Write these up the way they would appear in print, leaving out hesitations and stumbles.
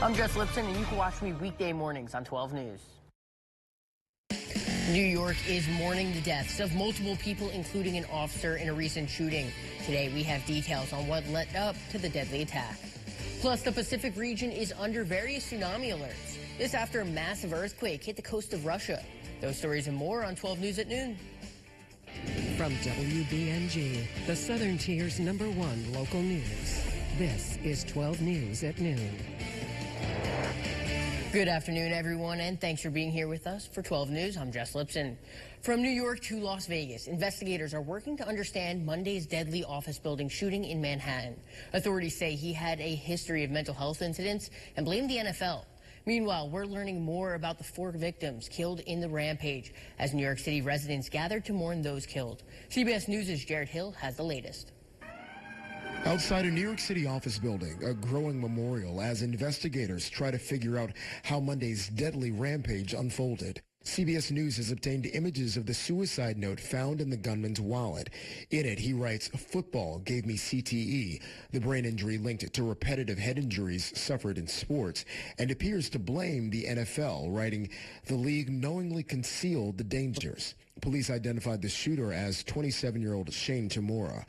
I'm Jess Lipson, and you can watch me weekday mornings on 12 News. New York is mourning the deaths of multiple people, including an officer in a recent shooting. Today, we have details on what led up to the deadly attack. Plus, the Pacific region is under various tsunami alerts. This after a massive earthquake hit the coast of Russia. Those stories and more on 12 News at noon. From Wbng, the Southern Tier's #1 local news. This is 12 News at noon. Good afternoon, everyone, and thanks for being here with us for 12 News. I'm Jess Lipson. From New York to Las Vegas, investigators are working to understand Monday's deadly office building shooting in Manhattan. Authorities say he had a history of mental health incidents and blame the NFL. Meanwhile, we're learning more about the 4 victims killed in the rampage as New York City residents gathered to mourn those killed. CBS News' Jared Hill has the latest. Outside a New York City office building, a growing memorial as investigators try to figure out how Monday's deadly rampage unfolded. CBS News has obtained images of the suicide note found in the gunman's wallet. In it, he writes, "Football gave me CTE, the brain injury linked to repetitive head injuries suffered in sports, and appears to blame the NFL, writing, the league knowingly concealed the dangers." Police identified the shooter as 27-year-old Shane Tamura.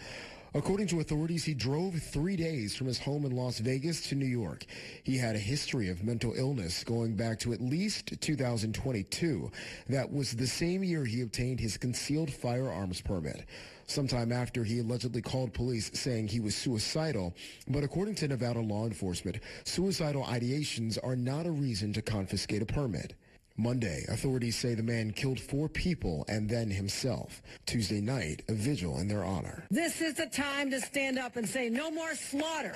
According to authorities, he drove 3 days from his home in Las Vegas to New York. He had a history of mental illness going back to at least 2022. That was the same year he obtained his concealed firearms permit. Sometime after, he allegedly called police saying he was suicidal. But according to Nevada law enforcement, suicidal ideations are not a reason to confiscate a permit. Monday, authorities say the man killed 4 people and then himself. Tuesday night, a vigil in their honor. This is the time to stand up and say no more slaughter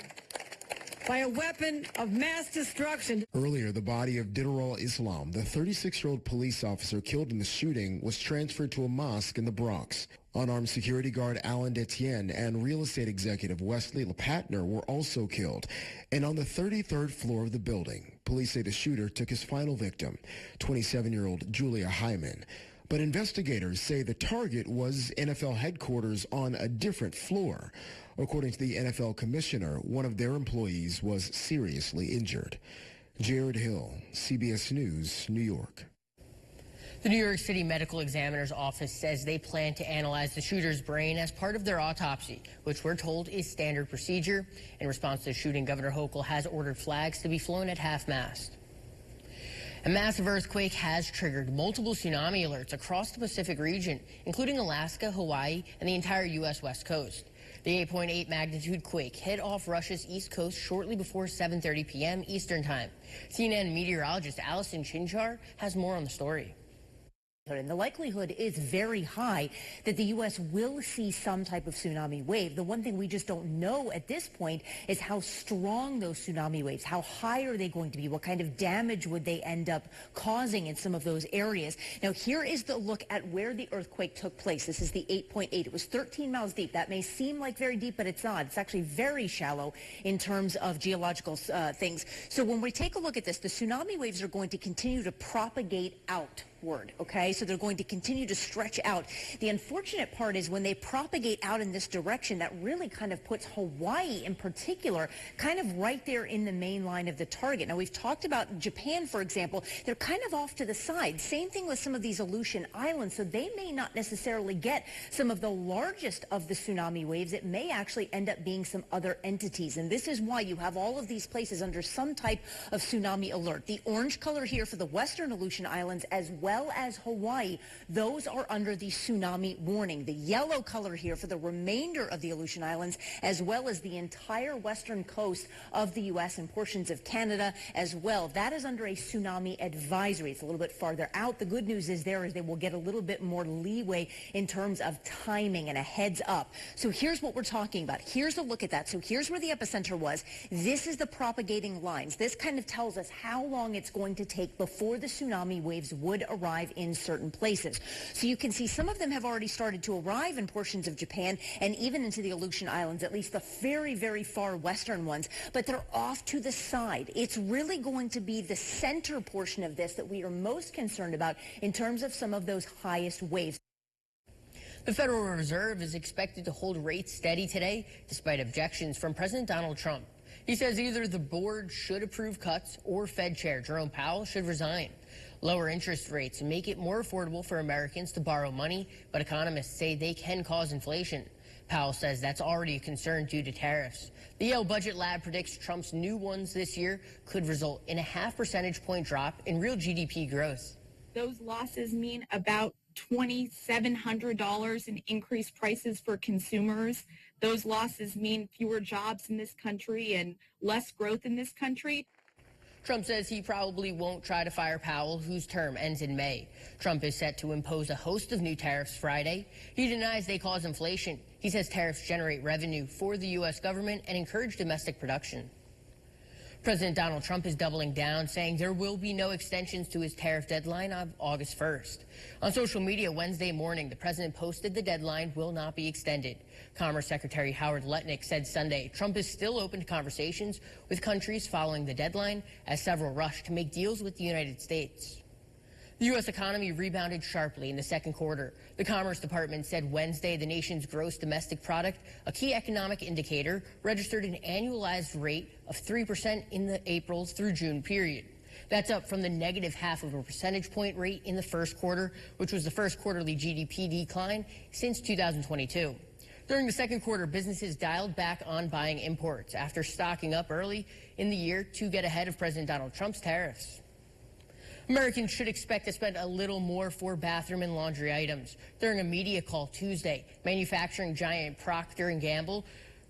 by a weapon of mass destruction. Earlier, the body of Didarul Islam, the 36-year-old police officer killed in the shooting, was transferred to a mosque in the Bronx. Unarmed security guard Alan Detienne and real estate executive Wesley LePatner were also killed. And on the 33rd floor of the building, police say the shooter took his final victim, 27-year-old Julia Hyman. But investigators say the target was NFL headquarters on a different floor. According to the NFL commissioner, one of their employees was seriously injured. Jared Hill, CBS News, New York. The New York City Medical Examiner's Office says they plan to analyze the shooter's brain as part of their autopsy, which we're told is standard procedure. In response to the shooting, Governor Hochul has ordered flags to be flown at half-mast. A massive earthquake has triggered multiple tsunami alerts across the Pacific region, including Alaska, Hawaii, and the entire U.S. West Coast. The 8.8 magnitude quake hit off Russia's east coast shortly before 7:30 p.m. Eastern Time. CNN meteorologist Allison Chinchar has more on the story. And the likelihood is very high that the U.S. will see some type of tsunami wave. The one thing we just don't know at this point is how strong those tsunami waves, how high are they going to be, what kind of damage would they end up causing in some of those areas. Now, here is the look at where the earthquake took place. This is the 8.8. It was 13 miles deep. That may seem like very deep, but it's not. It's actually very shallow in terms of geological things. So when we take a look at this, the tsunami waves are going to continue to propagate outward. Okay, so they're going to continue to stretch out. The unfortunate part is when they propagate out in this direction, that really kind of puts Hawaii in particular kind of right there in the main line of the target. Now, we've talked about Japan, for example. They're kind of off to the side. Same thing with some of these Aleutian Islands, so they may not necessarily get some of the largest of the tsunami waves. It may actually end up being some other entities, and this is why you have all of these places under some type of tsunami alert. The orange color here for the western Aleutian Islands as well as Hawaii, those are under the tsunami warning. The yellow color here for the remainder of the Aleutian Islands, as well as the entire western coast of the U.S. and portions of Canada as well. That is under a tsunami advisory. It's a little bit farther out. The good news is there is they will get a little bit more leeway in terms of timing and a heads up. So here's what we're talking about. Here's a look at that. So here's where the epicenter was. This is the propagating lines. This kind of tells us how long it's going to take before the tsunami waves would arrive in certain places. So you can see some of them have already started to arrive in portions of Japan and even into the Aleutian Islands, at least the very, very far western ones, but they're off to the side. It's really going to be the center portion of this that we are most concerned about in terms of some of those highest waves. The Federal Reserve is expected to hold rates steady today, despite objections from President Donald Trump. He says either the board should approve cuts or Fed Chair Jerome Powell should resign. Lower interest rates make it more affordable for Americans to borrow money, but economists say they can cause inflation. Powell says that's already a concern due to tariffs. The Yale Budget Lab predicts Trump's new ones this year could result in a 0.5 percentage point drop in real GDP growth. Those losses mean about $2,700 in increased prices for consumers. Those losses mean fewer jobs in this country and less growth in this country. Trump says he probably won't try to fire Powell, whose term ends in May. Trump is set to impose a host of new tariffs Friday. He denies they cause inflation. He says tariffs generate revenue for the U.S. government and encourage domestic production. President Donald Trump is doubling down, saying there will be no extensions to his tariff deadline of August 1st. On social media Wednesday morning, the president posted the deadline will not be extended. Commerce Secretary Howard Lutnick said Sunday Trump is still open to conversations with countries following the deadline, as several rush to make deals with the United States. The U.S. economy rebounded sharply in the second quarter. The Commerce Department said Wednesday the nation's gross domestic product, a key economic indicator, registered an annualized rate of 3% in the April through June period. That's up from the negative 0.5 percentage point rate in the first quarter, which was the first quarterly GDP decline since 2022. During the second quarter, businesses dialed back on buying imports after stocking up early in the year to get ahead of President Donald Trump's tariffs. Americans should expect to spend a little more for bathroom and laundry items. During a media call Tuesday, manufacturing giant Procter & Gamble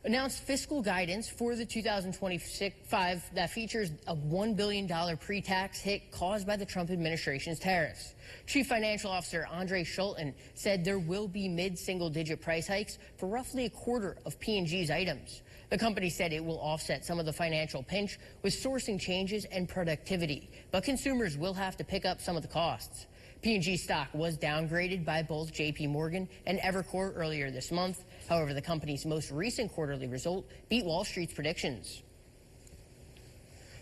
announced fiscal guidance for the 2025 that features a $1 billion pre-tax hit caused by the Trump administration's tariffs. Chief Financial Officer Andre Schulten said there will be mid-single-digit price hikes for roughly a quarter of P&G's items. The company said it will offset some of the financial pinch with sourcing changes and productivity, but consumers will have to pick up some of the costs. P&G stock was downgraded by both J.P. Morgan and Evercore earlier this month. However, the company's most recent quarterly result beat Wall Street's predictions.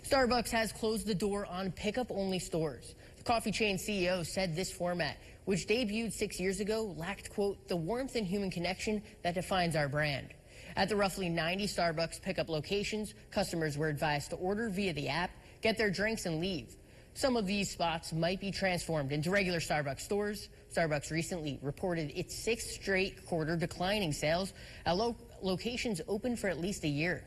Starbucks has closed the door on pickup-only stores. The coffee chain CEO said this format, which debuted 6 years ago, lacked, quote, the warmth and human connection that defines our brand. At the roughly 90 Starbucks pickup locations, customers were advised to order via the app, get their drinks, and leave. Some of these spots might be transformed into regular Starbucks stores. Starbucks recently reported its 6th straight quarter declining sales at locations open for at least a year.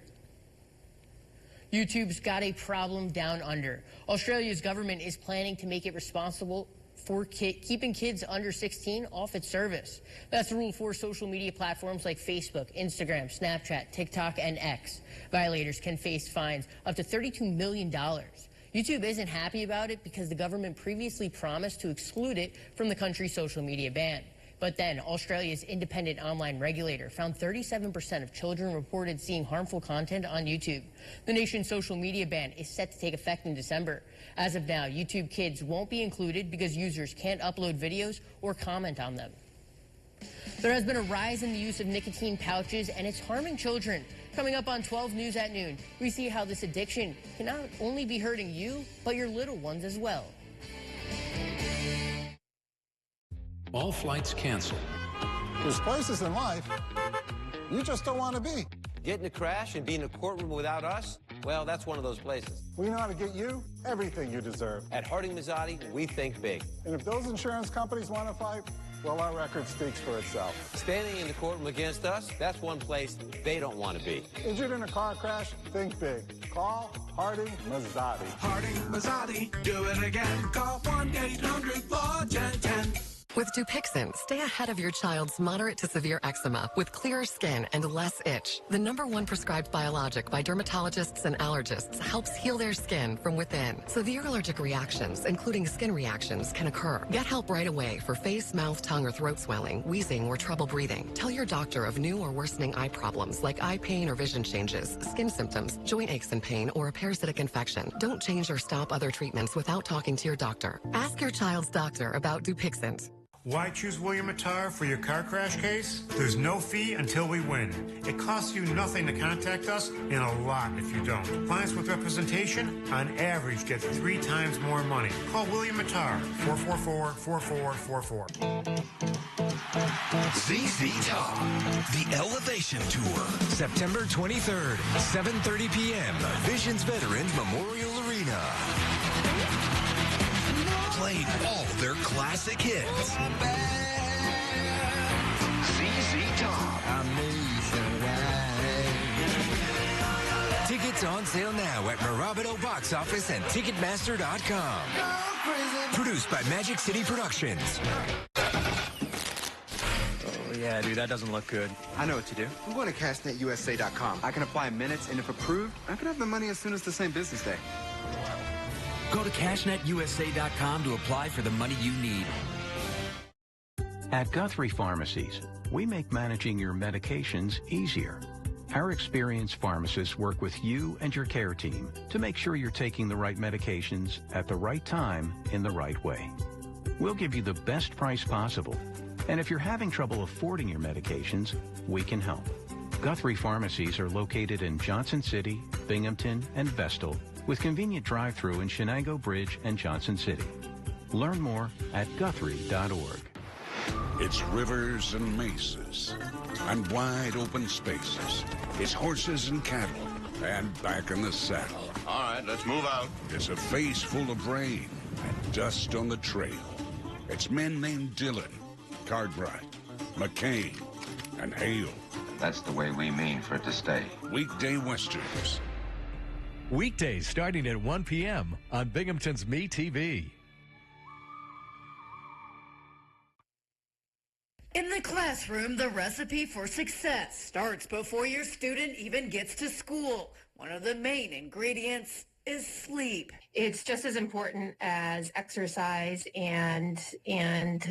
YouTube's got a problem down under. Australia's government is planning to make it responsible for keeping kids under 16 off its service. That's the rule for social media platforms like Facebook, Instagram, Snapchat, TikTok, and X. Violators can face fines up to $32 million. YouTube isn't happy about it because the government previously promised to exclude it from the country's social media ban. But then Australia's independent online regulator found 37% of children reported seeing harmful content on YouTube. The nation's social media ban is set to take effect in December. As of now, YouTube Kids won't be included because users can't upload videos or comment on them. There has been a rise in the use of nicotine pouches, and it's harming children. Coming up on 12 News at noon, we see how this addiction can not only be hurting you, but your little ones as well. All flights canceled. There's places in life you just don't want to be. Getting a crash and be in a courtroom without us? Well, that's one of those places. We know how to get you everything you deserve. At Harding Mazzotti, we think big. And if those insurance companies want to fight, well, our record speaks for itself. Standing in the courtroom against us, that's one place they don't want to be. Injured in a car crash? Think big. Call Harding Mazzotti. Harding Mazzotti, do it again. Call 1-800-410-10. With Dupixent, stay ahead of your child's moderate to severe eczema with clearer skin and less itch. The #1 prescribed biologic by dermatologists and allergists helps heal their skin from within. Severe allergic reactions, including skin reactions, can occur. Get help right away for face, mouth, tongue, or throat swelling, wheezing, or trouble breathing. Tell your doctor of new or worsening eye problems like eye pain or vision changes, skin symptoms, joint aches and pain, or a parasitic infection. Don't change or stop other treatments without talking to your doctor. Ask your child's doctor about Dupixent. Why choose William Attar for your car crash case? There's no fee until we win. It costs you nothing to contact us and a lot if you don't. Clients with representation, on average, get 3 times more money. Call William Attar, 444-4444. ZZ Top, The Elevation Tour, September 23rd, 7:30 p.m., Visions Veterans Memorial Arena. Playing all their classic hits. ZZ Top. Tickets on sale now at Mirabito Box Office and Ticketmaster.com. Produced by Magic City Productions. Oh, yeah, dude, that doesn't look good. I know what to do. I'm going to CashNetUSA.com. I can apply in minutes, and if approved, I can have the money as soon as the same business day. Go to CashNetUSA.com to apply for the money you need. At Guthrie Pharmacies, we make managing your medications easier. Our experienced pharmacists work with you and your care team to make sure you're taking the right medications at the right time in the right way. We'll give you the best price possible. And if you're having trouble affording your medications, we can help. Guthrie Pharmacies are located in Johnson City, Binghamton, and Vestal, with convenient drive-through in Shenango Bridge and Johnson City. Learn more at guthrie.org. It's rivers and mesas and wide open spaces. It's horses and cattle and back in the saddle. All right, let's move out. It's a face full of rain and dust on the trail. It's men named Dillon, Cartwright, McCain, and Hale. That's the way we mean for it to stay. Weekday Westerns. Weekdays starting at 1 p.m. on Binghamton's MeTV. In the classroom, the recipe for success starts before your student even gets to school. One of the main ingredients is sleep. It's just as important as exercise and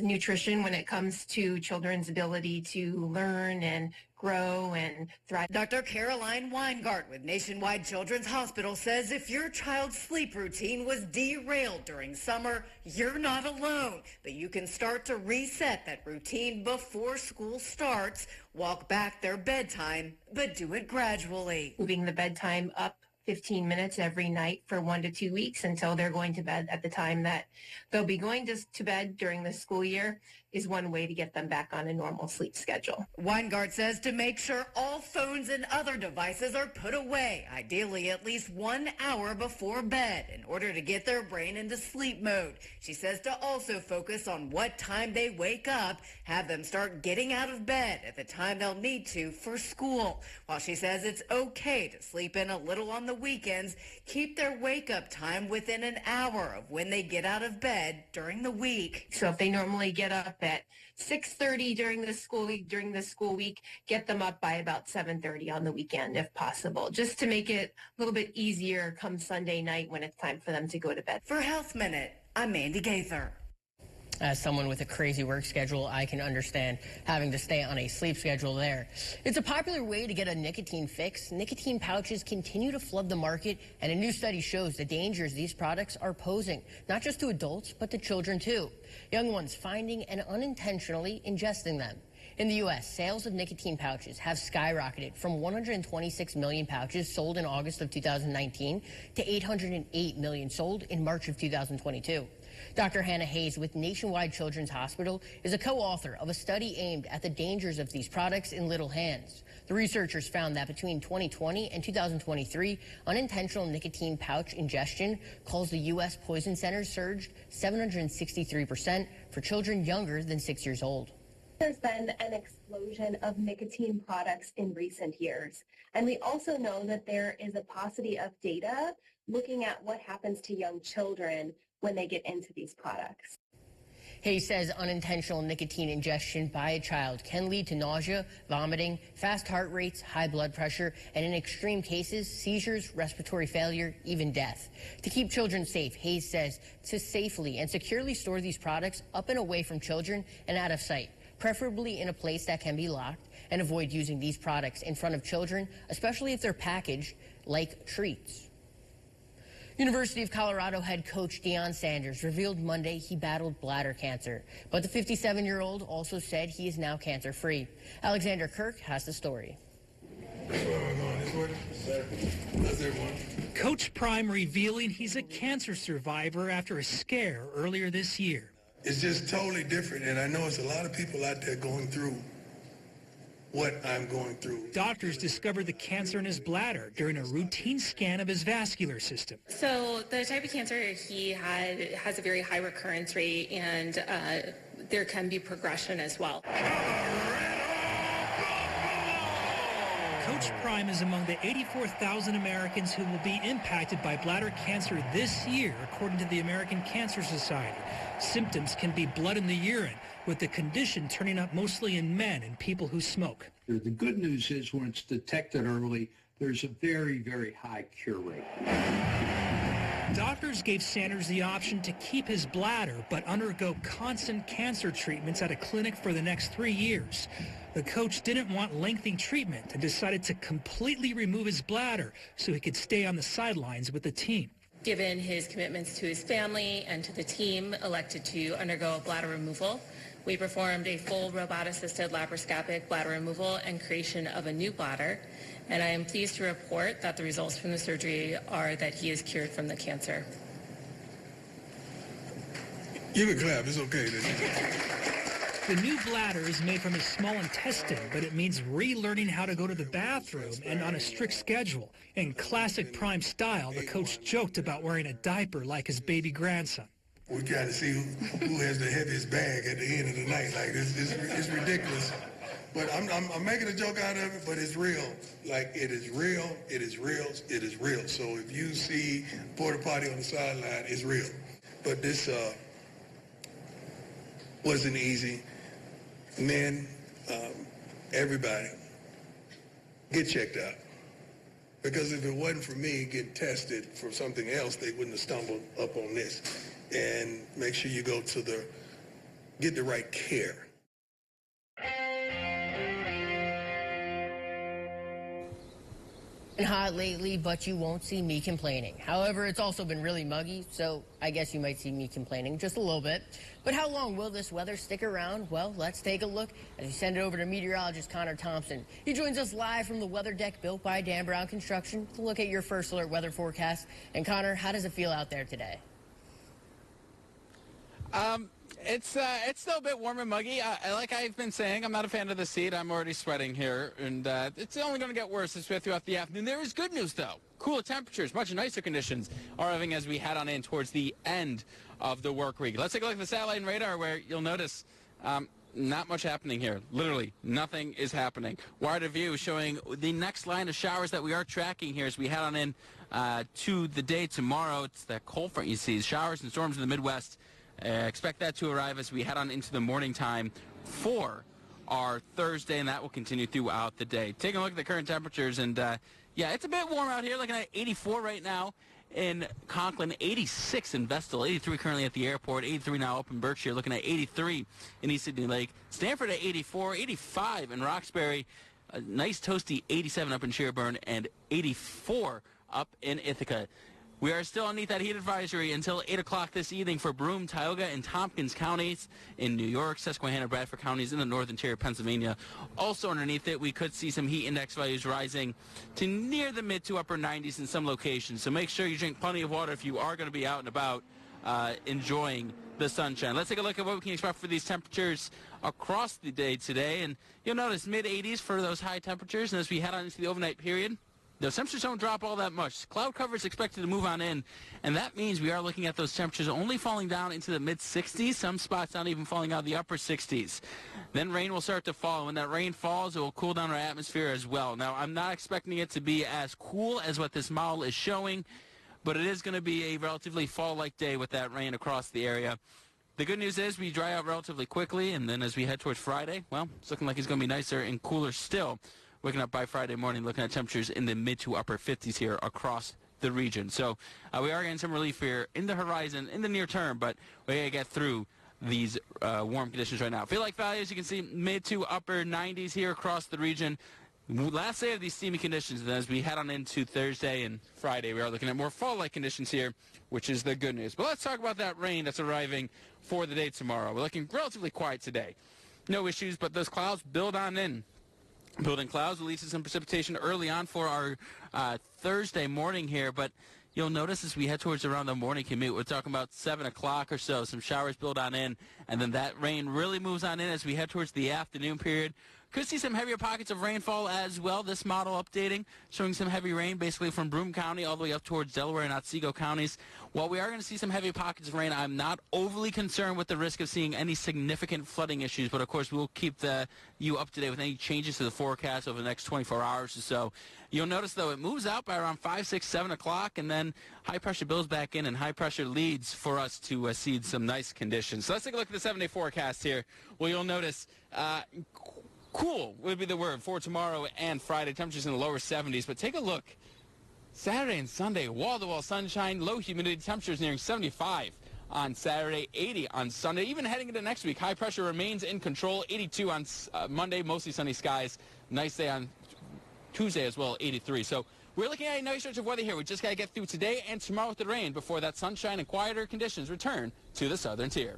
nutrition when it comes to children's ability to learn and grow and thrive. Dr. Caroline Weingart with Nationwide Children's Hospital says if your child's sleep routine was derailed during summer, you're not alone. But you can start to reset that routine before school starts. Walk back their bedtime, but do it gradually. Moving the bedtime up 15 minutes every night for 1 to 2 weeks until they're going to bed at the time that they'll be going to bed during the school year is one way to get them back on a normal sleep schedule. Weingart says to make sure all phones and other devices are put away, ideally at least 1 hour before bed in order to get their brain into sleep mode. She says to also focus on what time they wake up, have them start getting out of bed at the time they'll need to for school. While she says it's okay to sleep in a little on the weekends, keep their wake-up time within an hour of when they get out of bed during the week. So if they normally get up at 6:30 during the school week, get them up by about 7:30 on the weekend if possible, just to make it a little bit easier come Sunday night when it's time for them to go to bed. For Health Minute, I'm Mandy Gaither. As someone with a crazy work schedule, I can understand having to stay on a sleep schedule there. It's a popular way to get a nicotine fix. Nicotine pouches continue to flood the market, and a new study shows the dangers these products are posing, not just to adults, but to children too. Young ones finding and unintentionally ingesting them. In the U.S., sales of nicotine pouches have skyrocketed from 126 million pouches sold in August of 2019 to 808 million sold in March of 2022. Dr. Hannah Hayes with Nationwide Children's Hospital is a co-author of a study aimed at the dangers of these products in little hands. The researchers found that between 2020 and 2023, unintentional nicotine pouch ingestion caused the U.S. poison centers surged 763% for children younger than 6 years old. There's been an explosion of nicotine products in recent years. And we also know that there is a paucity of data looking at what happens to young children when they get into these products. Hayes says unintentional nicotine ingestion by a child can lead to nausea, vomiting, fast heart rates, high blood pressure, and in extreme cases, seizures, respiratory failure, even death. To keep children safe, Hayes says to safely and securely store these products up and away from children and out of sight, preferably in a place that can be locked, and avoid using these products in front of children, especially if they're packaged like treats. University of Colorado head coach Deion Sanders revealed Monday he battled bladder cancer, but the 57-year-old also said he is now cancer-free. Alexander Kirk has the story. Coach Prime revealing he's a cancer survivor after a scare earlier this year. It's just totally different, and I know it's a lot of people out there going through what I'm going through. Doctors discovered the cancer in his bladder during a routine scan of his vascular system. So the type of cancer he had has a very high recurrence rate, and there can be progression as well. Coach Prime is among the 84,000 Americans who will be impacted by bladder cancer this year, according to the American Cancer Society. Symptoms can be blood in the urine, with the condition turning up mostly in men and people who smoke. The good news is when it's detected early, there's a very, very high cure rate. Doctors gave Sanders the option to keep his bladder but undergo constant cancer treatments at a clinic for the next 3 years. The coach didn't want lengthy treatment and decided to completely remove his bladder so he could stay on the sidelines with the team. Given his commitments to his family and to the team, elected to undergo a bladder removal. We performed a full robot-assisted laparoscopic bladder removal and creation of a new bladder, and I am pleased to report that the results from the surgery are that he is cured from the cancer. You can clap, it's okay. The new bladder is made from his small intestine, but it means relearning how to go to the bathroom and on a strict schedule. In classic Prime style, the coach joked about wearing a diaper like his baby grandson. We got to see who has the heaviest bag at the end of the night. Like, it's ridiculous. But I'm making a joke out of it, but it's real. Like, it is real, it is real, it is real. So if you see porta potty on the sideline, it's real. But this wasn't easy. Men, everybody, get checked out. Because if it wasn't for me getting tested for something else, they wouldn't have stumbled up on this. And make sure you go to get the right care. Been hot lately, but you won't see me complaining. However, it's also been really muggy, so I guess you might see me complaining just a little bit. But how long will this weather stick around? Well, let's take a look as we send it over to meteorologist Connor Thompson. He joins us live from the weather deck built by Dan Brown Construction to look at your first alert weather forecast. And Connor, how does it feel out there today? It's still a bit warm and muggy. Like I've been saying, I'm not a fan of the heat. I'm already sweating here, and it's only going to get worse throughout the afternoon. There is good news, though. Cooler temperatures, much nicer conditions are arriving as we head on in towards the end of the work week. Let's take a look at the satellite and radar, where you'll notice not much happening here. Literally, nothing is happening. Wider view showing the next line of showers that we are tracking here as we head on in to the day tomorrow. It's that cold front you see. Showers and storms in the Midwest. Expect that to arrive as we head on into the morning time for our Thursday, and that will continue throughout the day. Taking a look at the current temperatures, and yeah, it's a bit warm out here, looking at 84 right now in Conklin, 86 in Vestal, 83 currently at the airport, 83 now up in Berkshire, looking at 83 in East Sydney Lake, Stanford at 84, 85 in Roxbury, a nice toasty 87 up in Sherburne, and 84 up in Ithaca. We are still underneath that heat advisory until 8 o'clock this evening for Broome, Tioga, and Tompkins counties in New York, Susquehanna, Bradford counties in the northern tier of Pennsylvania. Also underneath it, we could see some heat index values rising to near the mid to upper 90s in some locations. So make sure you drink plenty of water if you are going to be out and about enjoying the sunshine. Let's take a look at what we can expect for these temperatures across the day today. And you'll notice mid-80s for those high temperatures. And as we head on into the overnight period, those temperatures don't drop all that much. Cloud cover is expected to move on in, and that means we are looking at those temperatures only falling down into the mid-60s, some spots not even falling out of the upper 60s. Then rain will start to fall. When that rain falls, it will cool down our atmosphere as well. Now, I'm not expecting it to be as cool as what this model is showing, but it is going to be a relatively fall-like day with that rain across the area. The good news is we dry out relatively quickly, and then as we head towards Friday, well, it's looking like it's going to be nicer and cooler still. Waking up by Friday morning, looking at temperatures in the mid to upper 50s here across the region. So we are getting some relief here in the horizon in the near term, but we got to get through these warm conditions right now. Feel like values, you can see mid to upper 90s here across the region. Last day of these steamy conditions, and as we head on into Thursday and Friday, we are looking at more fall-like conditions here, which is the good news. But let's talk about that rain that's arriving for the day tomorrow. We're looking relatively quiet today. No issues, but those clouds build on in. Building clouds will lead to some precipitation early on for our Thursday morning here, but you'll notice as we head towards around the morning commute, we're talking about 7 o'clock or so. Some showers build on in, and then that rain really moves on in as we head towards the afternoon period. Could see some heavier pockets of rainfall as well. This model updating, showing some heavy rain basically from Broome County all the way up towards Delaware and Otsego counties. While we are going to see some heavy pockets of rain, I'm not overly concerned with the risk of seeing any significant flooding issues. But, of course, we'll keep you up to date with any changes to the forecast over the next 24 hours or so. You'll notice, though, it moves out by around 5, 6, 7 o'clock, and then high pressure builds back in, and high pressure leads for us to see some nice conditions. So let's take a look at the 7-day forecast here. Well, you'll notice cool would be the word for tomorrow and Friday. Temperatures in the lower 70s, but take a look. Saturday and Sunday, wall-to-wall sunshine, low humidity, temperatures nearing 75 on Saturday, 80 on Sunday. Even heading into next week, high pressure remains in control. 82 on Monday, mostly sunny skies. Nice day on Tuesday as well, 83. So we're looking at a nice stretch of weather here. We just got to get through today and tomorrow with the rain before that sunshine and quieter conditions return to the southern tier.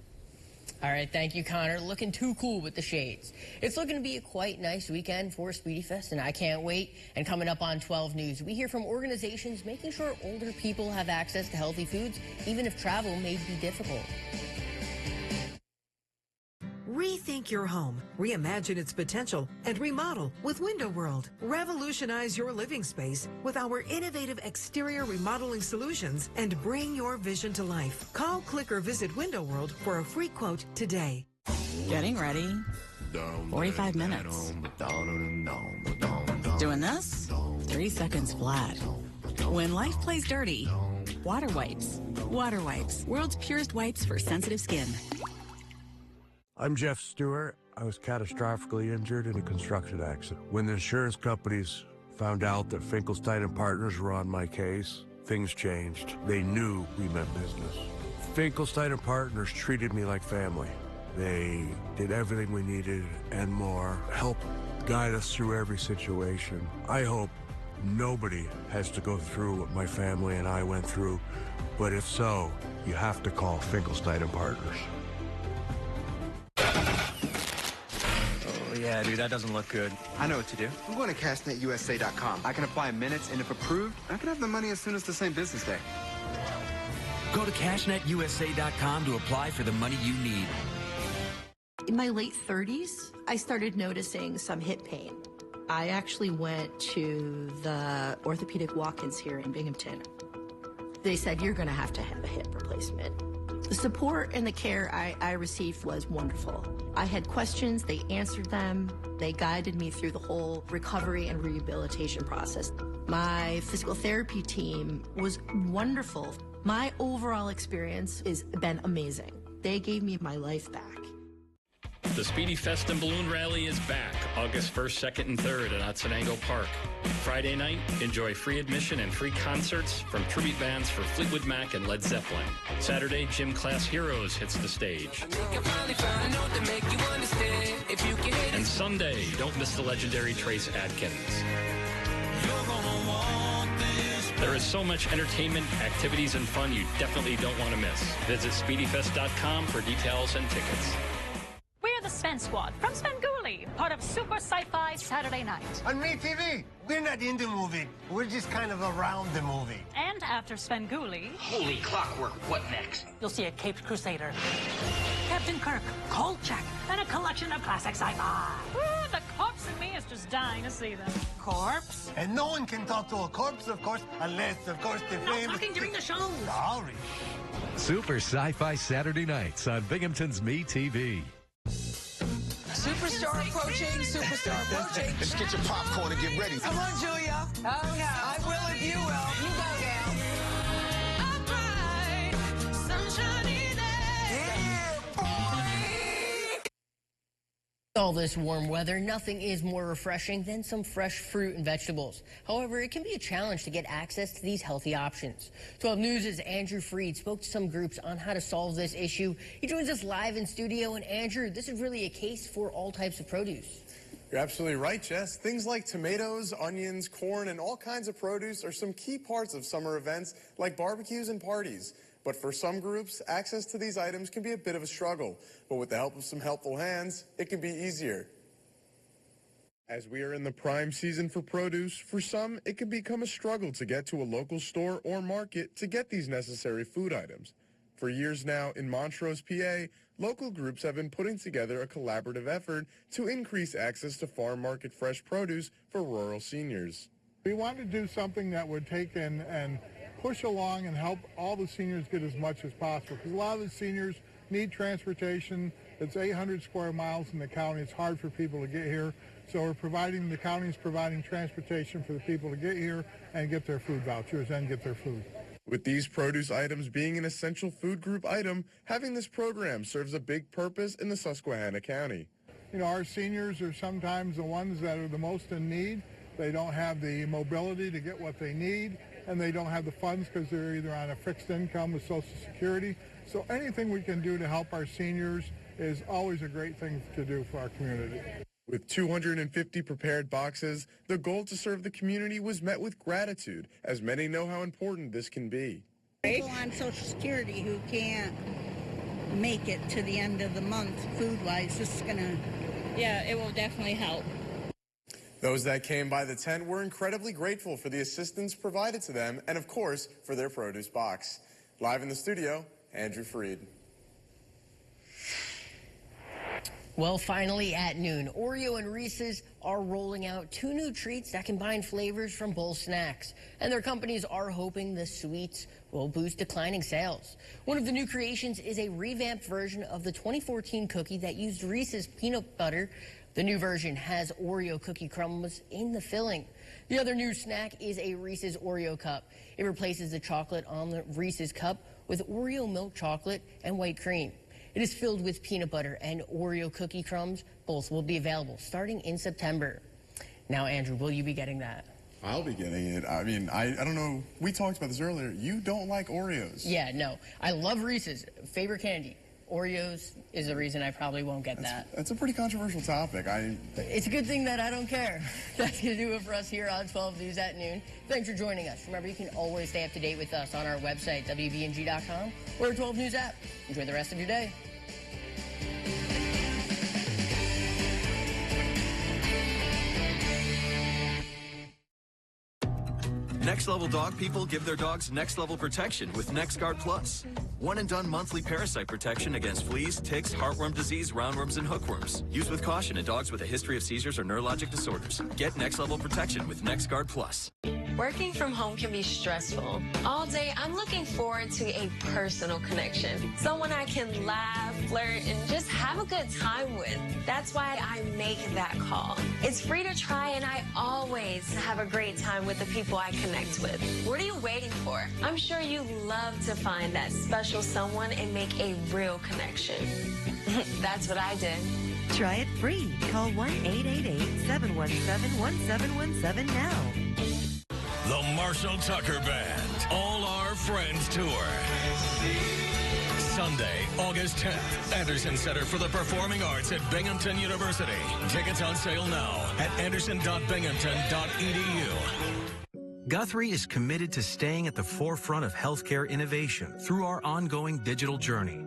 All right, thank you, Connor. Looking too cool with the shades. It's looking to be a quite nice weekend for Speedy Fest, and I can't wait. And coming up on 12 News, we hear from organizations making sure older people have access to healthy foods, even if travel may be difficult. Rethink your home, reimagine its potential, and remodel with Window World. Revolutionize your living space with our innovative exterior remodeling solutions and bring your vision to life. Call, click, or visit Window World for a free quote today. Getting ready. 45 minutes. Doing this? 3 seconds flat. When life plays dirty, water wipes. Water wipes, world's purest wipes for sensitive skin. I'm Jeff Stewart. I was catastrophically injured in a construction accident. When the insurance companies found out that Finkelstein and Partners were on my case, things changed. They knew we meant business. Finkelstein and Partners treated me like family. They did everything we needed and more, helped guide us through every situation. I hope nobody has to go through what my family and I went through, but if so, you have to call Finkelstein and Partners. Oh, yeah, dude, that doesn't look good. I know what to do. I'm going to CashNetUSA.com. I can apply in minutes, and if approved, I can have the money as soon as the same business day. Go to CashNetUSA.com to apply for the money you need. In my late 30s, I started noticing some hip pain. I actually went to the orthopedic walk-ins here in Binghamton. They said, you're going to have a hip replacement. The support and the care I received was wonderful. I had questions, they answered them, they guided me through the whole recovery and rehabilitation process. My physical therapy team was wonderful. My overall experience has been amazing. They gave me my life back. The Speedy Fest and Balloon Rally is back August 1st, 2nd, and 3rd at Otsego Park. Friday night, enjoy free admission and free concerts from tribute bands for Fleetwood Mac and Led Zeppelin. Saturday, Gym Class Heroes hits the stage. And Sunday, don't miss the legendary Trace Adkins. There is so much entertainment, activities, and fun you definitely don't want to miss. Visit SpeedyFest.com for details and tickets. We're the Sven Squad from Svengoolie, part of Super Sci-Fi Saturday Night. On MeTV, we're not in the movie. We're just kind of around the movie. And after Svengoolie... Holy clockwork, what next? You'll see a Caped Crusader, Captain Kirk, Kolchak, and a collection of classic sci-fi. Ooh, the corpse in me is just dying to see them. Corpse? And no one can talk to a corpse, of course, unless, of course, the No talking during the show. Sorry. Super Sci-Fi Saturday Nights on Binghamton's MeTV. Superstar approaching, superstar approaching. Just get your popcorn and get ready. Come on, Julia. Oh, no. I will if you will. You go down. All this warm weather, nothing is more refreshing than some fresh fruit and vegetables. However, it can be a challenge to get access to these healthy options. 12 News' Andrew Freed spoke to some groups on how to solve this issue. He joins us live in studio. And Andrew, this is really a case for all types of produce. You're absolutely right, Jess. Things like tomatoes, onions, corn, and all kinds of produce are some key parts of summer events like barbecues and parties. But for some groups, access to these items can be a bit of a struggle. But with the help of some helpful hands, it can be easier. As we are in the prime season for produce, for some, it can become a struggle to get to a local store or market to get these necessary food items. For years now, in Montrose, PA, local groups have been putting together a collaborative effort to increase access to farm market fresh produce for rural seniors. We want to do something that would take and push along and help all the seniors get as much as possible, because a lot of the seniors need transportation. It's 800 square miles in the county. It's hard for people to get here. So the county is providing transportation for the people to get here and get their food vouchers and get their food. With these produce items being an essential food group item, having this program serves a big purpose in the Susquehanna County. You know, our seniors are sometimes the ones that are the most in need. They don't have the mobility to get what they need, and they don't have the funds because they're either on a fixed income with Social Security. So anything we can do to help our seniors is always a great thing to do for our community. With 250 prepared boxes, the goal to serve the community was met with gratitude, as many know how important this can be. People on Social Security who can't make it to the end of the month food-wise, this is going to... Yeah, it will definitely help. Those that came by the tent were incredibly grateful for the assistance provided to them and, of course, for their produce box. Live in the studio, Andrew Freed. Well, finally at noon, Oreo and Reese's are rolling out 2 new treats that combine flavors from both snacks. And their companies are hoping the sweets will boost declining sales. One of the new creations is a revamped version of the 2014 cookie that used Reese's peanut butter. The new version has Oreo cookie crumbs in the filling. The other new snack is a Reese's Oreo cup. It replaces the chocolate on the Reese's cup with Oreo milk chocolate and white cream. It is filled with peanut butter and Oreo cookie crumbs. Both will be available starting in September. Now, Andrew, will you be getting that? I'll be getting it. I mean, I don't know. We talked about this earlier. You don't like Oreos. Yeah, no. I love Reese's. Favorite candy. Oreos is the reason I probably won't get that. That's a pretty controversial topic. It's a good thing that I don't care. That's going to do it for us here on 12 News at Noon. Thanks for joining us. Remember, you can always stay up to date with us on our website, Wbng.com, or our 12 News app. Enjoy the rest of your day. Next level dog people give their dogs next level protection with NexGard Plus. One and done monthly parasite protection against fleas, ticks, heartworm disease, roundworms, and hookworms. Used with caution in dogs with a history of seizures or neurologic disorders. Get next level protection with NexGard Plus. Working from home can be stressful. All day, I'm looking forward to a personal connection. Someone I can laugh, flirt, and just have a good time with. That's why I make that call. It's free to try, and I always have a great time with the people I connect with. What are you waiting for? I'm sure you love to find that special someone and make a real connection. That's what I did. Try it free. Call 1-888-717-1717 now. The Marshall Tucker Band, All Our Friends Tour. Sunday, August 10th, Anderson Center for the Performing Arts at Binghamton University. Tickets on sale now at anderson.binghamton.edu. Guthrie is committed to staying at the forefront of healthcare innovation through our ongoing digital journey.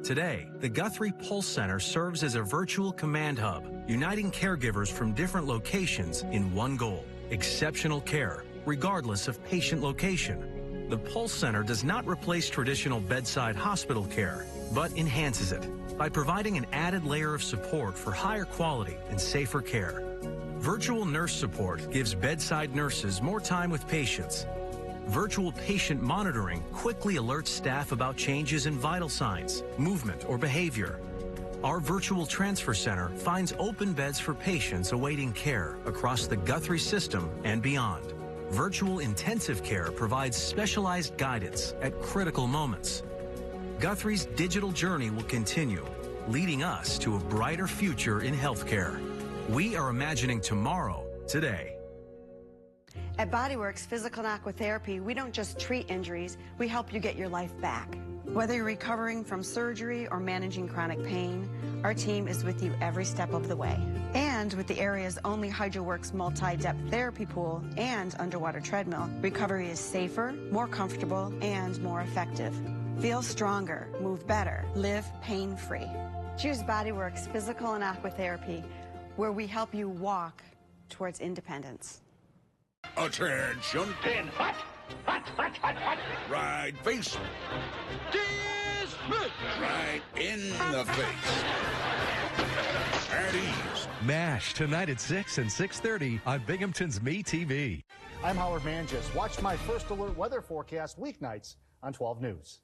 Today, the Guthrie Pulse Center serves as a virtual command hub, uniting caregivers from different locations in one goal: exceptional care, regardless of patient location. The Pulse Center does not replace traditional bedside hospital care, but enhances it by providing an added layer of support for higher quality and safer care. Virtual nurse support gives bedside nurses more time with patients. Virtual patient monitoring quickly alerts staff about changes in vital signs, movement, or behavior. Our virtual transfer center finds open beds for patients awaiting care across the Guthrie system and beyond. Virtual intensive care provides specialized guidance at critical moments. Guthrie's digital journey will continue, leading us to a brighter future in healthcare. We are imagining tomorrow, today. At BodyWorks Physical and Aquatherapy, we don't just treat injuries, we help you get your life back. Whether you're recovering from surgery or managing chronic pain, Our team is with you every step of the way. And with the area's only HydroWorks multi-depth therapy pool and underwater treadmill, recovery is safer, more comfortable, and more effective. Feel stronger, move better, live pain-free. Choose BodyWorks Physical and Aquatherapy, where we help you walk towards independence. Attention. Pin hot. Right face. Dismiss. Right in the face. At ease. MASH tonight at 6 and 6:30 on Binghamton's Me TV. I'm Howard Manges. Watch my First Alert weather forecast weeknights on 12 News.